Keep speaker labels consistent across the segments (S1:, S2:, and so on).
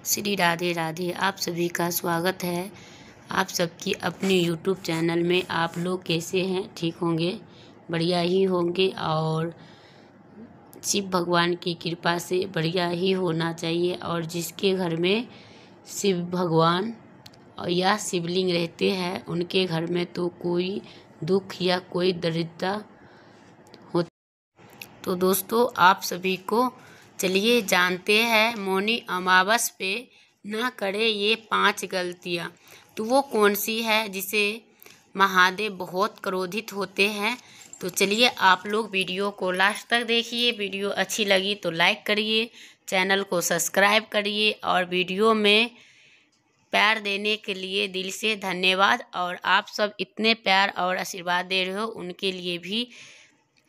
S1: श्री राधे राधे। आप सभी का स्वागत है आप सबकी अपने यूट्यूब चैनल में। आप लोग कैसे हैं? ठीक होंगे, बढ़िया ही होंगे और शिव भगवान की कृपा से बढ़िया ही होना चाहिए। और जिसके घर में शिव भगवान या शिवलिंग रहते हैं उनके घर में तो कोई दुख या कोई दरिद्रता होती। तो दोस्तों, आप सभी को चलिए जानते हैं मौनी अमावस पे ना करे ये 5 गलतियाँ। तो वो कौन सी है जिसे महादेव बहुत क्रोधित होते हैं। तो चलिए आप लोग वीडियो को लास्ट तक देखिए। वीडियो अच्छी लगी तो लाइक करिए, चैनल को सब्सक्राइब करिए और वीडियो में प्यार देने के लिए दिल से धन्यवाद। और आप सब इतने प्यार और आशीर्वाद दे रहे हो उनके लिए भी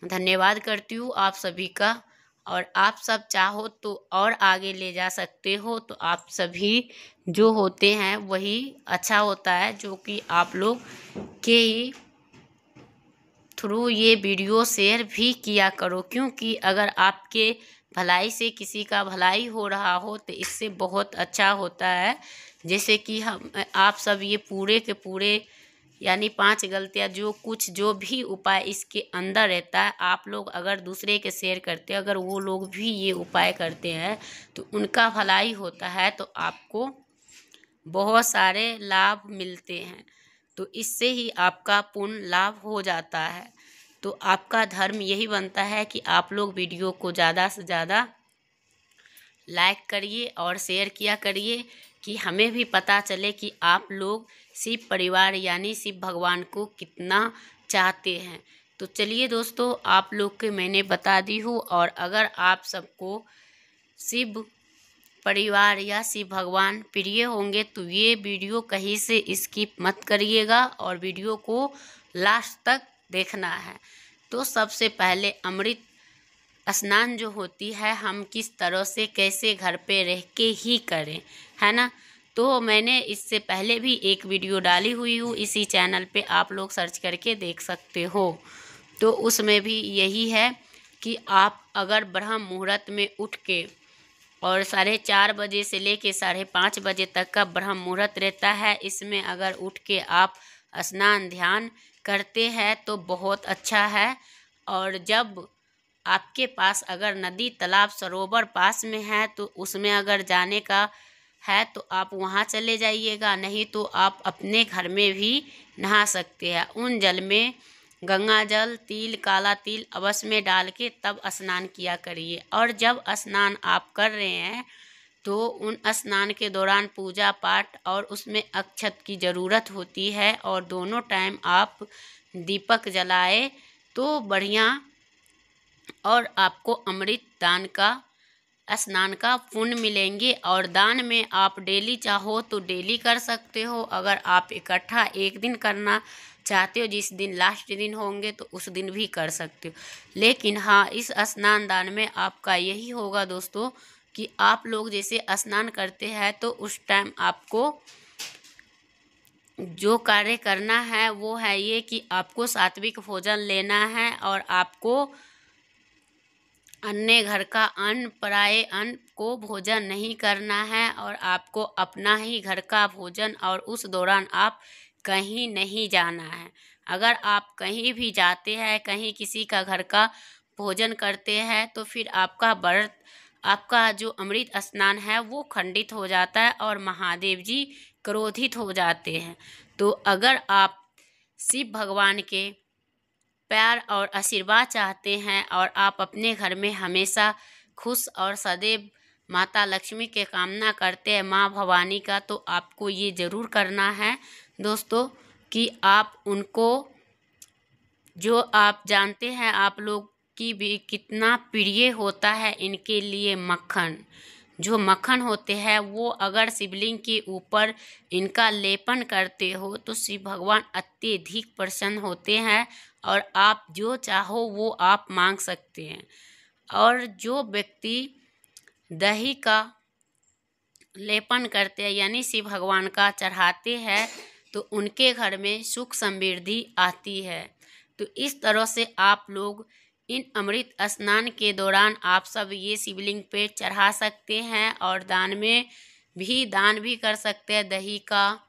S1: धन्यवाद करती हूँ आप सभी का। और आप सब चाहो तो और आगे ले जा सकते हो। तो आप सभी जो होते हैं वही अच्छा होता है, जो कि आप लोग के ही थ्रू ये वीडियो शेयर भी किया करो। क्योंकि अगर आपके भलाई से किसी का भलाई हो रहा हो तो इससे बहुत अच्छा होता है। जैसे कि हम आप सब ये पूरे के पूरे यानी 5 गलतियाँ जो भी उपाय इसके अंदर रहता है, आप लोग अगर दूसरे के शेयर करते हैं, अगर वो लोग भी ये उपाय करते हैं तो उनका भलाई होता है, तो आपको बहुत सारे लाभ मिलते हैं। तो इससे ही आपका पूर्ण लाभ हो जाता है। तो आपका धर्म यही बनता है कि आप लोग वीडियो को ज़्यादा से ज़्यादा लाइक करिए और शेयर किया करिए कि हमें भी पता चले कि आप लोग शिव परिवार यानी शिव भगवान को कितना चाहते हैं। तो चलिए दोस्तों, आप लोग के मैंने बता दी हूँ। और अगर आप सबको शिव परिवार या शिव भगवान प्रिय होंगे तो ये वीडियो कहीं से स्किप मत करिएगा और वीडियो को लास्ट तक देखना है। तो सबसे पहले अमृत स्नान जो होती है हम किस तरह से कैसे घर पे रह के ही करें, है ना। तो मैंने इससे पहले भी एक वीडियो डाली हुई हूँ इसी चैनल पे, आप लोग सर्च करके देख सकते हो। तो उसमें भी यही है कि आप अगर ब्रह्म मुहूर्त में उठ के और 4:30 बजे से लेके 5:30 बजे तक का ब्रह्म मुहूर्त रहता है, इसमें अगर उठ के आप स्नान ध्यान करते हैं तो बहुत अच्छा है। और जब आपके पास अगर नदी तालाब सरोवर पास में है तो उसमें अगर जाने का है तो आप वहाँ चले जाइएगा, नहीं तो आप अपने घर में भी नहा सकते हैं। उन जल में गंगा जल, तिल, काला तिल अवश्य में डाल के तब स्नान किया करिए। और जब स्नान आप कर रहे हैं तो उन स्नान के दौरान पूजा पाठ और उसमें अक्षत की ज़रूरत होती है। और दोनों टाइम आप दीपक जलाए तो बढ़िया। और आपको अमृत दान का स्नान का पुण्य मिलेंगे। और दान में आप डेली चाहो तो डेली कर सकते हो। अगर आप इकट्ठा एक दिन करना चाहते हो, जिस दिन लास्ट दिन होंगे तो उस दिन भी कर सकते हो। लेकिन हाँ, इस स्नान दान में आपका यही होगा दोस्तों कि आप लोग जैसे स्नान करते हैं तो उस टाइम आपको जो कार्य करना है वो है ये कि आपको सात्विक भोजन लेना है। और आपको अन्य घर का अन्न, पराये अन्न को भोजन नहीं करना है। और आपको अपना ही घर का भोजन, और उस दौरान आप कहीं नहीं जाना है। अगर आप कहीं भी जाते हैं, कहीं किसी का घर का भोजन करते हैं तो फिर आपका व्रत, आपका जो अमृत स्नान है वो खंडित हो जाता है और महादेव जी क्रोधित हो जाते हैं। तो अगर आप शिव भगवान के प्यार और आशीर्वाद चाहते हैं और आप अपने घर में हमेशा खुश और सदैव माता लक्ष्मी के कामना करते हैं, माँ भवानी का, तो आपको ये ज़रूर करना है दोस्तों कि आप उनको, जो आप जानते हैं आप लोग की भी कितना प्रिय होता है इनके लिए मक्खन। जो मक्खन होते हैं वो अगर शिवलिंग के ऊपर इनका लेपन करते हो तो शिव भगवान अत्यधिक प्रसन्न होते हैं और आप जो चाहो वो आप मांग सकते हैं। और जो व्यक्ति दही का लेपन करते हैं यानी शिव भगवान का चढ़ाते हैं तो उनके घर में सुख समृद्धि आती है। तो इस तरह से आप लोग इन अमृत स्नान के दौरान आप सब ये शिवलिंग पे चढ़ा सकते हैं और दान में भी दान भी कर सकते हैं, दही का,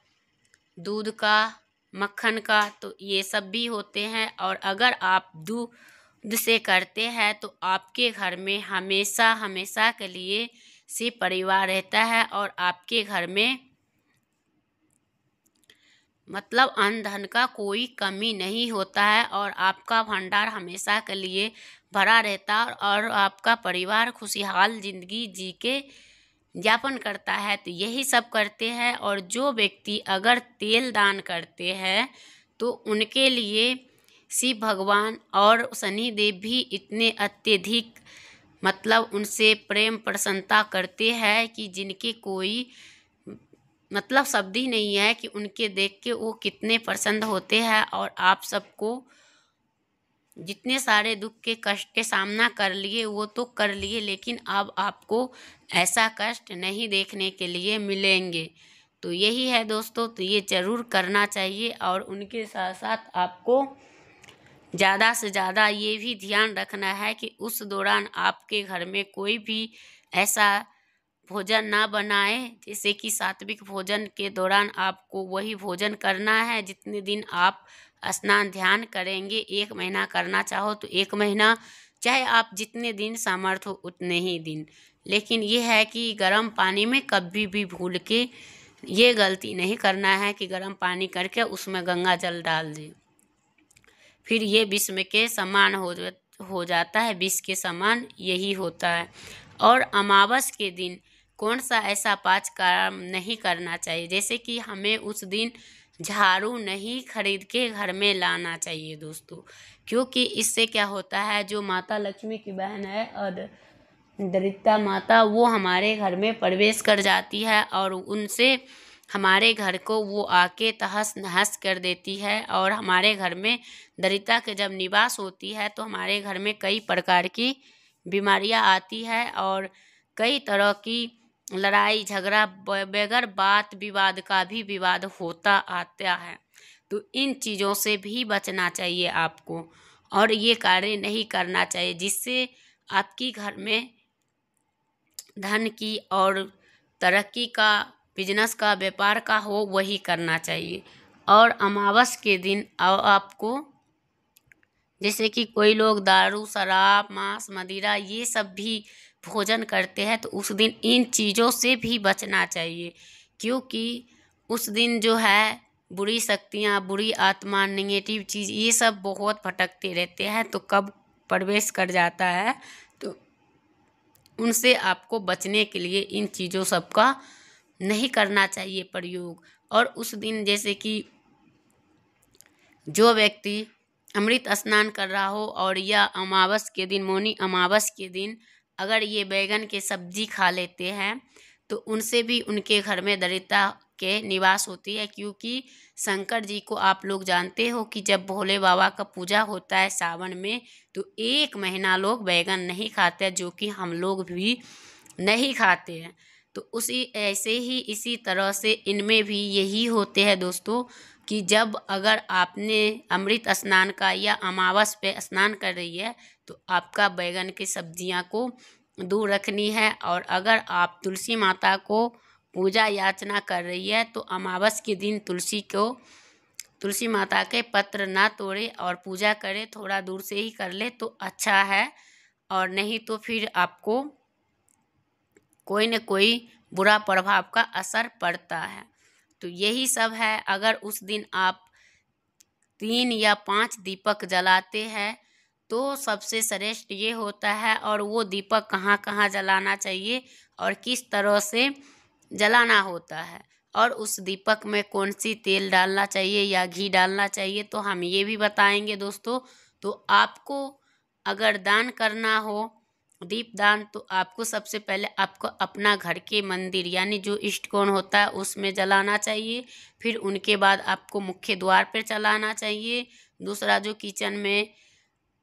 S1: दूध का, मक्खन का, तो ये सब भी होते हैं। और अगर आप दूध से करते हैं तो आपके घर में हमेशा हमेशा के लिए से परिवार रहता है और आपके घर में मतलब अन्न धन का कोई कमी नहीं होता है और आपका भंडार हमेशा के लिए भरा रहता है और आपका परिवार खुशहाल जिंदगी जी के यापन करता है। तो यही सब करते हैं। और जो व्यक्ति अगर तेल दान करते हैं तो उनके लिए शिव भगवान और शनिदेव भी इतने अत्यधिक मतलब उनसे प्रेम प्रसन्नता करते हैं कि जिनके कोई मतलब शब्द ही नहीं है कि उनके देख के वो कितने प्रसन्न होते हैं। और आप सबको जितने सारे दुख के कष्ट के सामना कर लिए वो तो कर लिए, लेकिन अब आपको ऐसा कष्ट नहीं देखने के लिए मिलेंगे। तो यही है दोस्तों, तो ये ज़रूर करना चाहिए। और उनके साथ साथ आपको ज़्यादा से ज़्यादा ये भी ध्यान रखना है कि उस दौरान आपके घर में कोई भी ऐसा भोजन ना बनाए, जैसे कि सात्विक भोजन के दौरान आपको वही भोजन करना है जितने दिन आप स्नान ध्यान करेंगे। 1 महीना करना चाहो तो 1 महीना, चाहे आप जितने दिन सामर्थ हो उतने ही दिन। लेकिन ये है कि गर्म पानी में कभी भी भूल के ये गलती नहीं करना है कि गर्म पानी करके उसमें गंगा जल डाल दें, फिर ये विष में के समान हो जाता है, विष के समान यही होता है। और अमावस के दिन कौन सा ऐसा 5 काम नहीं करना चाहिए, जैसे कि हमें उस दिन झाड़ू नहीं खरीद के घर में लाना चाहिए दोस्तों, क्योंकि इससे क्या होता है, जो माता लक्ष्मी की बहन है और दरिद्रता माता, वो हमारे घर में प्रवेश कर जाती है और उनसे हमारे घर को वो आके तहस नहस कर देती है। और हमारे घर में दरिद्रता के जब निवास होती है तो हमारे घर में कई प्रकार की बीमारियां आती है और कई तरह की लड़ाई झगड़ा बगैर बात विवाद का भी विवाद होता आता है। तो इन चीज़ों से भी बचना चाहिए आपको और ये कार्य नहीं करना चाहिए जिससे आपकी घर में धन की और तरक्की का, बिजनेस का, व्यापार का हो, वही करना चाहिए। और अमावस के दिन आपको जैसे कि कोई लोग दारू शराब मांस मदिरा ये सब भी भोजन करते हैं तो उस दिन इन चीज़ों से भी बचना चाहिए, क्योंकि उस दिन जो है बुरी शक्तियाँ, बुरी आत्मा, नेगेटिव चीज़ ये सब बहुत भटकते रहते हैं, तो कब प्रवेश कर जाता है, तो उनसे आपको बचने के लिए इन चीज़ों सब का नहीं करना चाहिए प्रयोग। और उस दिन जैसे कि जो व्यक्ति अमृत स्नान कर रहा हो और या अमावस के दिन, मौनी अमावस के दिन अगर ये बैगन के सब्जी खा लेते हैं तो उनसे भी उनके घर में दरिद्रता के निवास होती है, क्योंकि शंकर जी को आप लोग जानते हो कि जब भोले बाबा का पूजा होता है सावन में तो 1 महीना लोग बैगन नहीं खाते, जो कि हम लोग भी नहीं खाते हैं। तो उसी ऐसे ही इसी तरह से इनमें भी यही होते हैं दोस्तों कि जब अगर आपने अमृत स्नान का या अमावस पे स्नान कर रही है तो आपका बैगन की सब्जियां को दूर रखनी है। और अगर आप तुलसी माता को पूजा याचना कर रही है तो अमावस के दिन तुलसी माता के पत्र ना तोड़े और पूजा करे, थोड़ा दूर से ही कर ले तो अच्छा है, और नहीं तो फिर आपको कोई न कोई बुरा प्रभाव का असर पड़ता है। तो यही सब है। अगर उस दिन आप 3 या 5 दीपक जलाते हैं तो सबसे श्रेष्ठ ये होता है। और वो दीपक कहाँ कहाँ जलाना चाहिए और किस तरह से जलाना होता है और उस दीपक में कौन सी तेल डालना चाहिए या घी डालना चाहिए तो हम ये भी बताएंगे दोस्तों। तो आपको अगर दान करना हो दीप दान तो आपको सबसे पहले आपको अपना घर के मंदिर यानी जो इष्टकोण होता है उसमें जलाना चाहिए। फिर उनके बाद आपको मुख्य द्वार पर जलाना चाहिए। दूसरा जो किचन में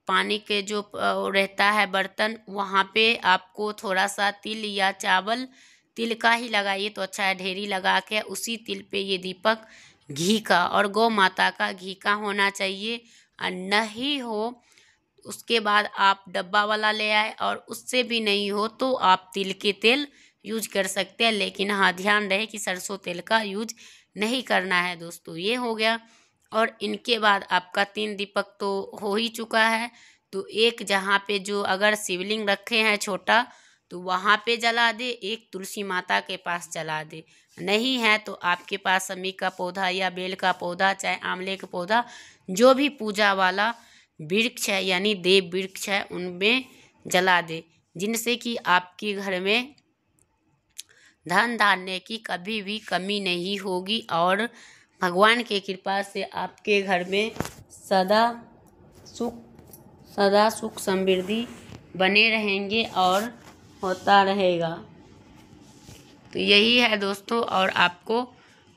S1: पानी के जो रहता है बर्तन, वहाँ पे आपको थोड़ा सा तिल या चावल, तिल का ही लगाइए तो अच्छा है, ढेरी लगा के उसी तिल पे ये दीपक घी का और गौ माता का घी का होना चाहिए। और नहीं हो उसके बाद आप डब्बा वाला ले आए और उससे भी नहीं हो तो आप तिल के तेल यूज कर सकते हैं, लेकिन हाँ ध्यान रहे कि सरसों तेल का यूज नहीं करना है दोस्तों। ये हो गया। और इनके बाद आपका 3 दीपक तो हो ही चुका है। तो एक जहाँ पे जो अगर शिवलिंग रखे हैं छोटा तो वहाँ पे जला दे, एक तुलसी माता के पास जला दे। नहीं है तो आपके पास समी का पौधा या बेल का पौधा, चाहे आंवले का पौधा, जो भी पूजा वाला वृक्ष है यानी देव वृक्ष है उनमें जला दे, जिनसे कि आपके घर में धन धान्य की कभी भी कमी नहीं होगी और भगवान की कृपा से आपके घर में सदा सुख समृद्धि बने रहेंगे और होता रहेगा। तो यही है दोस्तों, और आपको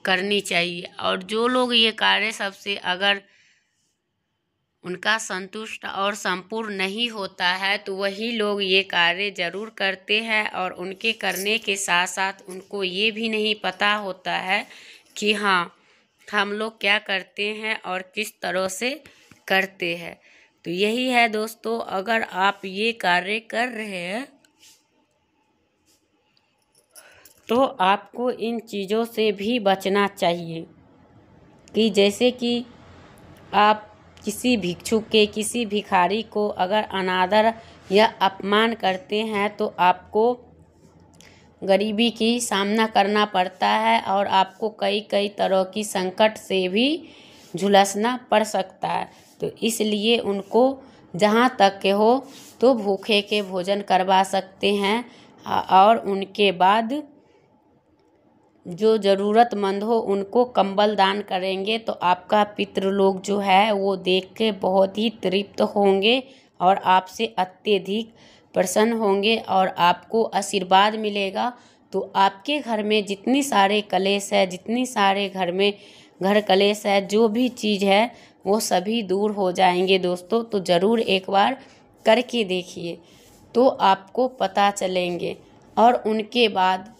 S1: करनी चाहिए। और जो लोग ये कार्य सबसे अगर उनका संतुष्ट और संपूर्ण नहीं होता है तो वही लोग ये कार्य ज़रूर करते हैं, और उनके करने के साथ साथ उनको ये भी नहीं पता होता है कि हाँ हम लोग क्या करते हैं और किस तरह से करते हैं। तो यही है दोस्तों, अगर आप ये कार्य कर रहे हैं तो आपको इन चीज़ों से भी बचना चाहिए, कि जैसे कि आप किसी भिक्षुक के, किसी भिखारी को अगर अनादर या अपमान करते हैं तो आपको गरीबी की सामना करना पड़ता है और आपको कई तरह की संकट से भी झुलसना पड़ सकता है। तो इसलिए उनको जहाँ तक के हो तो भूखे के भोजन करवा सकते हैं, और उनके बाद जो ज़रूरतमंद हो उनको कंबल दान करेंगे तो आपका पितृलोक जो है वो देख के बहुत ही तृप्त होंगे और आपसे अत्यधिक प्रसन्न होंगे और आपको आशीर्वाद मिलेगा। तो आपके घर में जितनी सारे कलेश है, जितनी सारे घर में घर कलेश है, जो भी चीज़ है वो सभी दूर हो जाएंगे दोस्तों। तो ज़रूर एक बार करके देखिए तो आपको पता चलेंगे। और उनके बाद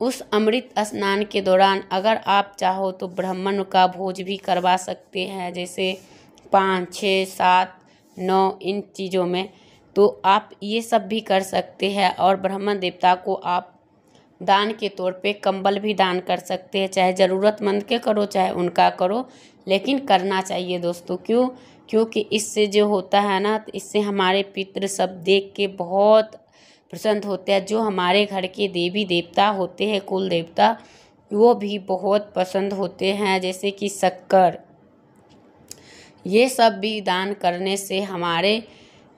S1: उस अमृत स्नान के दौरान अगर आप चाहो तो ब्राह्मण का भोज भी करवा सकते हैं, जैसे 5, 6, 7, 9 इन चीज़ों में। तो आप ये सब भी कर सकते हैं और ब्राह्मण देवता को आप दान के तौर पे कंबल भी दान कर सकते हैं, चाहे ज़रूरतमंद के करो चाहे उनका करो, लेकिन करना चाहिए दोस्तों। क्योंकि इससे जो होता है ना, तो इससे हमारे पितृ सब देख के बहुत प्रसन्न होते हैं। जो हमारे घर के देवी देवता होते हैं, कुल देवता, वो भी बहुत पसंद होते हैं, जैसे कि शक्कर। ये सब भी दान करने से हमारे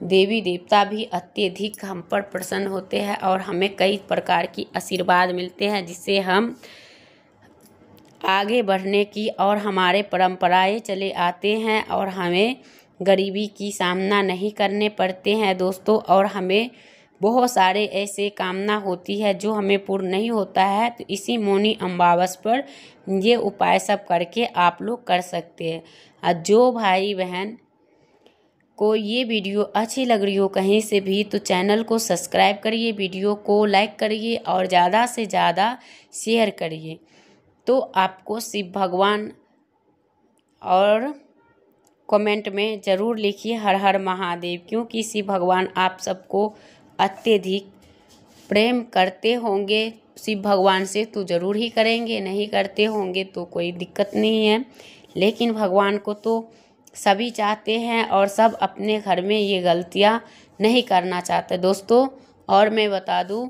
S1: देवी देवता भी अत्यधिक हम पर प्रसन्न होते हैं और हमें कई प्रकार की आशीर्वाद मिलते हैं, जिससे हम आगे बढ़ने की और हमारे परंपराएं चले आते हैं और हमें गरीबी की सामना नहीं करने पड़ते हैं दोस्तों। और हमें बहुत सारे ऐसे कामना होती है जो हमें पूर्ण नहीं होता है। तो इसी मौनी अमावस पर ये उपाय सब करके आप लोग कर सकते हैं। और जो भाई बहन को ये वीडियो अच्छी लग रही हो कहीं से भी तो चैनल को सब्सक्राइब करिए, वीडियो को लाइक करिए और ज़्यादा से ज़्यादा शेयर करिए। तो आपको शिव भगवान, और कमेंट में ज़रूर लिखिए हर हर महादेव, क्योंकि शिव भगवान आप सबको अत्यधिक प्रेम करते होंगे। शिव भगवान से तो ज़रूर ही करेंगे, नहीं करते होंगे तो कोई दिक्कत नहीं है, लेकिन भगवान को तो सभी चाहते हैं और सब अपने घर में ये गलतियां नहीं करना चाहते दोस्तों। और मैं बता दूं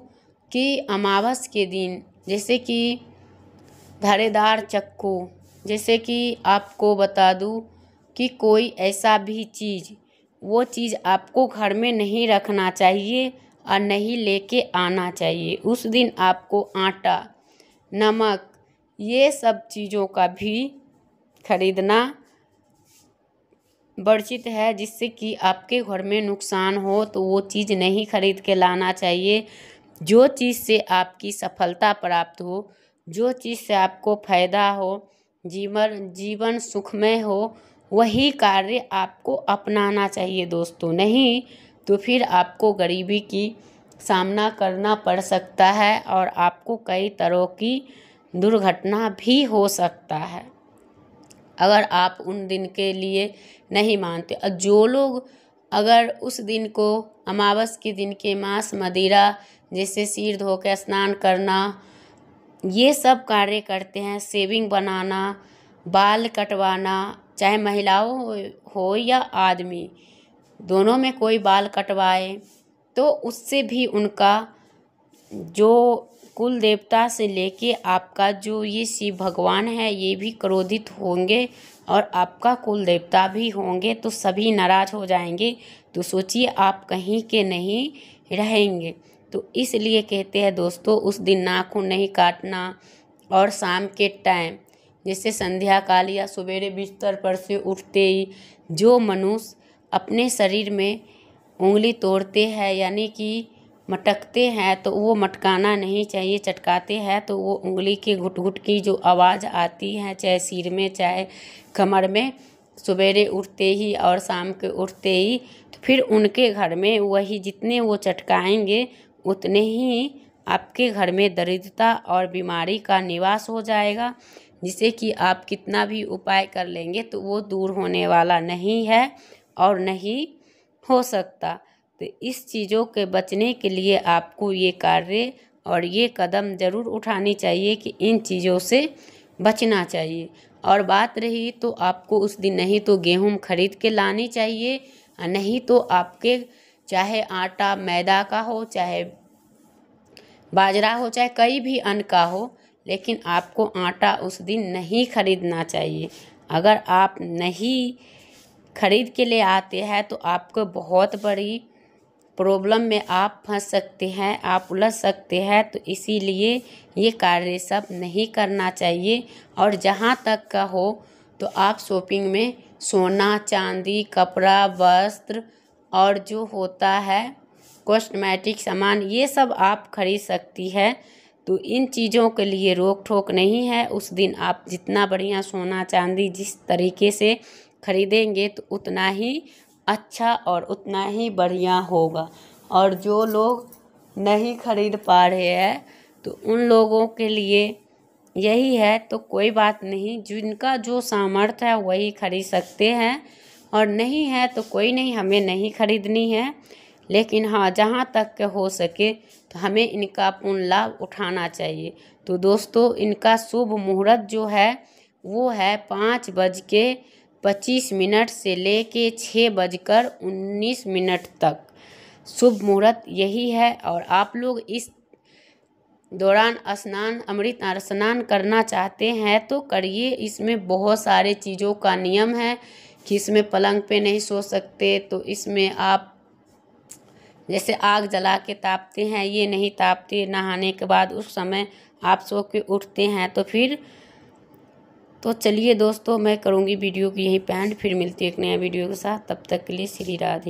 S1: कि अमावस के दिन जैसे कि धारेदार चक्कू, जैसे कि आपको बता दूं कि कोई ऐसा भी चीज़, वो चीज़ आपको घर में नहीं रखना चाहिए और नहीं लेके आना चाहिए। उस दिन आपको आटा, नमक, ये सब चीज़ों का भी खरीदना वर्जित है, जिससे कि आपके घर में नुकसान हो तो वो चीज़ नहीं खरीद के लाना चाहिए। जो चीज़ से आपकी सफलता प्राप्त हो, जो चीज़ से आपको फायदा हो, जीवन सुखमय हो, वही कार्य आपको अपनाना चाहिए दोस्तों। नहीं तो फिर आपको गरीबी की सामना करना पड़ सकता है और आपको कई तरह की दुर्घटना भी हो सकता है अगर आप उन दिन के लिए नहीं मानते। और जो लोग अगर उस दिन को, अमावस के दिन के मांस मदिरा जैसे सिर धो के स्नान करना, ये सब कार्य करते हैं। शेविंग बनाना, बाल कटवाना, चाहे महिलाओं हो या आदमी, दोनों में कोई बाल कटवाए तो उससे भी उनका जो कुल देवता से लेके आपका जो ये शिव भगवान है ये भी क्रोधित होंगे और आपका कुल देवता भी होंगे, तो सभी नाराज हो जाएंगे। तो सोचिए आप कहीं के नहीं रहेंगे। तो इसलिए कहते हैं दोस्तों, उस दिन नाखून नहीं काटना। और शाम के टाइम जैसे संध्या काल या सवेरे बिस्तर पर से उठते ही जो मनुष्य अपने शरीर में उंगली तोड़ते हैं यानी कि मटकते हैं, तो वो मटकाना नहीं चाहिए। चटकाते हैं तो वो उंगली के घुट घुट की जो आवाज़ आती है, चाहे सिर में चाहे कमर में, सवेरे उठते ही और शाम के उठते ही, तो फिर उनके घर में वही जितने वो चटकाएंगे उतने ही आपके घर में दरिद्रता और बीमारी का निवास हो जाएगा, जिससे कि आप कितना भी उपाय कर लेंगे तो वो दूर होने वाला नहीं है और नहीं हो सकता। तो इस चीज़ों के बचने के लिए आपको ये कार्य और ये कदम ज़रूर उठानी चाहिए कि इन चीज़ों से बचना चाहिए। और बात रही तो आपको उस दिन नहीं तो गेहूँ खरीद के लानी चाहिए, नहीं तो आपके चाहे आटा मैदा का हो, चाहे बाजरा हो, चाहे कई भी अन्न का हो, लेकिन आपको आटा उस दिन नहीं खरीदना चाहिए। अगर आप नहीं खरीद के ले आते हैं तो आपको बहुत बड़ी प्रॉब्लम में आप फंस सकते हैं, आप उलझ सकते हैं। तो इसीलिए ये कार्य सब नहीं करना चाहिए। और जहाँ तक का हो तो आप शॉपिंग में सोना चांदी कपड़ा वस्त्र और जो होता है कॉस्मेटिक सामान ये सब आप खरीद सकती है। तो इन चीज़ों के लिए रोक टोक नहीं है। उस दिन आप जितना बढ़िया सोना चांदी जिस तरीके से खरीदेंगे तो उतना ही अच्छा और उतना ही बढ़िया होगा। और जो लोग नहीं खरीद पा रहे हैं तो उन लोगों के लिए यही है, तो कोई बात नहीं, जिनका जो सामर्थ्य है वही खरीद सकते हैं, और नहीं है तो कोई नहीं, हमें नहीं खरीदनी है। लेकिन हाँ, जहाँ तक हो सके तो हमें इनका पूर्ण लाभ उठाना चाहिए। तो दोस्तों, इनका शुभ मुहूर्त जो है वो है 5:25 से लेके 6:19 तक शुभ मुहूर्त यही है। और आप लोग इस दौरान अमृत स्नान करना चाहते हैं तो करिए। इसमें बहुत सारे चीज़ों का नियम है कि इसमें पलंग पे नहीं सो सकते, तो इसमें आप जैसे आग जला के तापते हैं ये नहीं तापते। नहाने के बाद उस समय आप सो के उठते हैं तो फिर तो चलिए दोस्तों, मैं करूँगी वीडियो की यहीं पे एंड, फिर मिलती है एक नया वीडियो के साथ। तब तक के लिए श्री राधे।